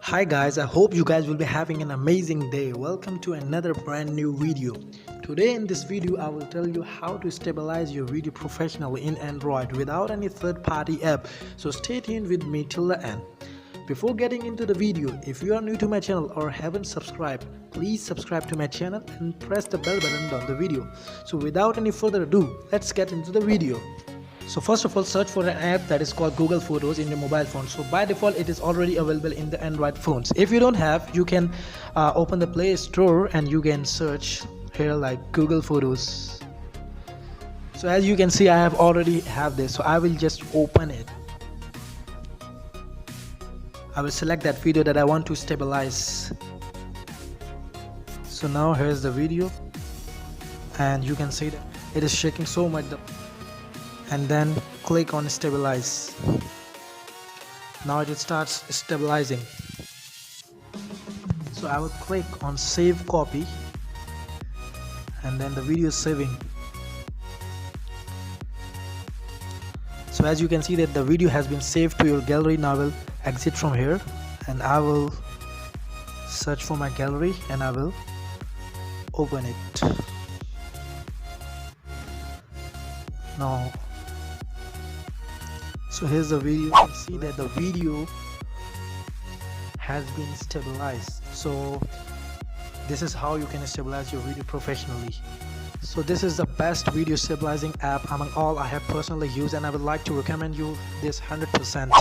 Hi guys, I hope you guys will be having an amazing day. Welcome to another brand new video. Today in this video I will tell you how to stabilize your video professionally in Android without any third-party app. So stay tuned with me till the end. Before getting into the video, if you are new to my channel or haven't subscribed, please subscribe to my channel and press the bell button on the video. So without any further ado, let's get into the video. So first of all, search for an app that is called Google Photos in your mobile phone. So by default it is already available in the Android phones. If you don't have, you can open the Play Store and you can search here like Google Photos. So as you can see, I have already have this, so I will just open it. I will select that video that I want to stabilize. So now here's the video and you can see that it is shaking so much, and then click on stabilize. Now it starts stabilizing. So I will click on save copy and then the video is saving. So as you can see that the video has been saved to your gallery. Now I will exit from here and I will search for my gallery and I will open it. Now so here's the video. You can see that the video has been stabilized. So this is how you can stabilize your video professionally. So this is the best video stabilizing app among all I have personally used, and I would like to recommend you this 100%.